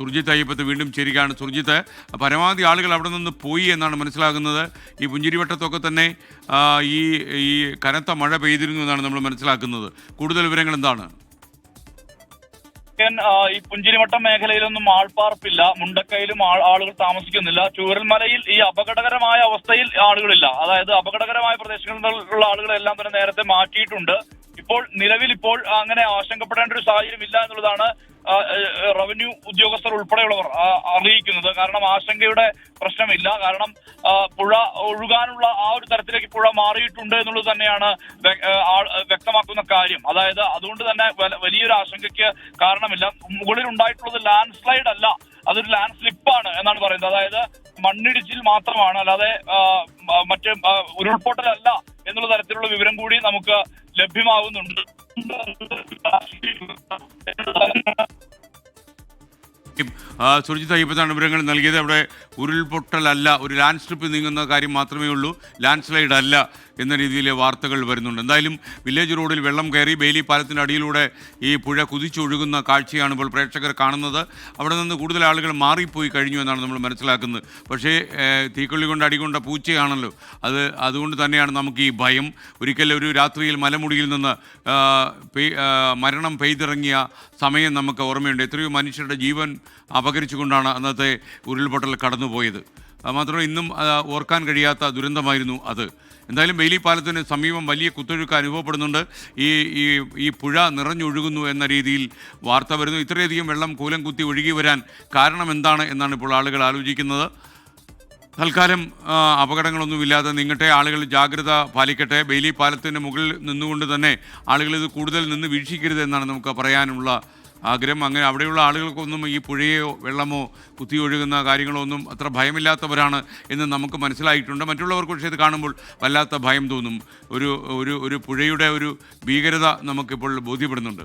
സുർജിത്ത് അയ്യപ്പത്ത് വീണ്ടും ചേരുകയാണ്. സുർജിത്ത്, പരമാവധി ആളുകൾ അവിടെ നിന്ന് പോയി എന്നാണ് മനസ്സിലാകുന്നത്. ഈ പുഞ്ചിരിവട്ടത്തൊക്കെ തന്നെ ഈ ഈ കനത്ത മഴ പെയ്തിരുന്നു എന്നാണ് നമ്മൾ മനസ്സിലാക്കുന്നത്. കൂടുതൽ വിവരങ്ങൾ എന്താണ്? ഈ പുഞ്ചിരിമട്ടം മേഖലയിലൊന്നും ആൾപ്പാർപ്പില്ല. മുണ്ടക്കയിലും ആളുകൾ താമസിക്കുന്നില്ല. ചൂരൽമലയിൽ ഈ അപകടകരമായ അവസ്ഥയിൽ ആളുകളില്ല. അതായത് അപകടകരമായ പ്രദേശങ്ങളിലുള്ള ആളുകളെല്ലാം തന്നെ നേരത്തെ മാറ്റിയിട്ടുണ്ട്. നിലവിൽ ഇപ്പോൾ അങ്ങനെ ആശങ്കപ്പെടേണ്ട ഒരു സാഹചര്യം ഇല്ല എന്നുള്ളതാണ് റവന്യൂ ഉദ്യോഗസ്ഥർ ഉൾപ്പെടെയുള്ളവർ അറിയിക്കുന്നത്. കാരണം ആശങ്കയുടെ പ്രശ്നമില്ല. കാരണം പുഴ ഒഴുകാനുള്ള ആ ഒരു തരത്തിലേക്ക് പുഴ മാറിയിട്ടുണ്ട് എന്നുള്ളത് തന്നെയാണ് വ്യക്തമാക്കുന്ന കാര്യം. അതായത് അതുകൊണ്ട് തന്നെ വലിയൊരു ആശങ്കയ്ക്ക് കാരണമില്ല. മുകളിൽ ഉണ്ടായിട്ടുള്ളത് ലാൻഡ് സ്ലൈഡ് അല്ല, അതൊരു ലാൻഡ് സ്ലിപ്പാണ് എന്നാണ് പറയുന്നത്. അതായത് മണ്ണിടിച്ചിൽ മാത്രമാണ്, അല്ലാതെ മറ്റ് ഉരുൾപൊട്ടലല്ല എന്നുള്ള തരത്തിലുള്ള വിവരം കൂടി നമുക്ക് ലഭ്യമാകുന്നുണ്ട്. സുർജിത്ത് അയ്യപ്പത്താണ് വിവരങ്ങൾ നൽകിയത്. അവിടെ ഉരുൾപൊട്ടലല്ല, ഒരു ലാൻഡ് സ്ലിപ്പ് നീങ്ങുന്ന കാര്യം മാത്രമേ ഉള്ളൂ, ലാൻഡ് സ്ലൈഡ് അല്ല എന്ന രീതിയിലെ വാർത്തകൾ വരുന്നുണ്ട്. എന്തായാലും വില്ലേജ് റോഡിൽ വെള്ളം കയറി ബെയിലി പാലത്തിൻ്റെ അടിയിലൂടെ ഈ പുഴ കുതിച്ചൊഴുകുന്ന കാഴ്ചയാണ് ഇപ്പോൾ പ്രേക്ഷകർ കാണുന്നത്. അവിടെ നിന്ന് കൂടുതൽ ആളുകൾ മാറിപ്പോയി കഴിഞ്ഞു എന്നാണ് നമ്മൾ മനസ്സിലാക്കുന്നത്. പക്ഷേ തീക്കൊള്ളി കൊണ്ട് അടികൊണ്ട പൂച്ചയാണല്ലോ അതുകൊണ്ട് തന്നെയാണ് നമുക്ക് ഈ ഭയം. ഒരിക്കൽ ഒരു രാത്രിയിൽ മലമുടിയിൽ നിന്ന് മരണം പെയ്തിറങ്ങിയ സമയം നമുക്ക് ഓർമ്മയുണ്ട്. എത്രയോ മനുഷ്യരുടെ ജീവൻ അപകരിച്ചുകൊണ്ടാണ് അന്നത്തെ ഉരുൾപൊട്ടൽ കടന്നുപോയത്. മാത്രമല്ല ഇന്നും ഓർക്കാൻ കഴിയാത്ത ദുരന്തമായിരുന്നു അത്. എന്തായാലും ബെയിലി പാലത്തിന് സമീപം വലിയ കുത്തൊഴുക്ക് അനുഭവപ്പെടുന്നുണ്ട്. ഈ പുഴ നിറഞ്ഞൊഴുകുന്നു എന്ന രീതിയിൽ വാർത്ത വരുന്നു. ഇത്രയധികം വെള്ളം കൂലം കുത്തി ഒഴുകി വരാൻ കാരണം എന്താണ് എന്നാണ് ഇപ്പോൾ ആളുകൾ ആലോചിക്കുന്നത്. തൽക്കാലം അപകടങ്ങളൊന്നുമില്ലാതെ നീങ്ങട്ടെ, ആളുകൾ ജാഗ്രത പാലിക്കട്ടെ. ബെയിലി പാലത്തിൻ്റെ മുകളിൽ നിന്നുകൊണ്ട് തന്നെ ആളുകൾ ഇത് കൂടുതൽ നിന്ന് വീക്ഷിക്കരുത് എന്നാണ് നമുക്ക് പറയാനുള്ള ആഗ്രഹം. അങ്ങനെ അവിടെയുള്ള ആളുകൾക്കൊന്നും ഈ പുഴയോ വെള്ളമോ കുത്തിയൊഴുകുന്ന കാര്യങ്ങളോ ഒന്നും അത്ര ഭയമില്ലാത്തവരാണ് എന്ന് നമുക്ക് മനസ്സിലായിട്ടുണ്ട്. മറ്റുള്ളവർക്ക് പക്ഷേ ഇത് കാണുമ്പോൾ വല്ലാത്ത ഭയം തോന്നും. ഒരു പുഴയുടെ ഒരു ഭീകരത നമുക്കിപ്പോൾ ബോധ്യപ്പെടുന്നുണ്ട്.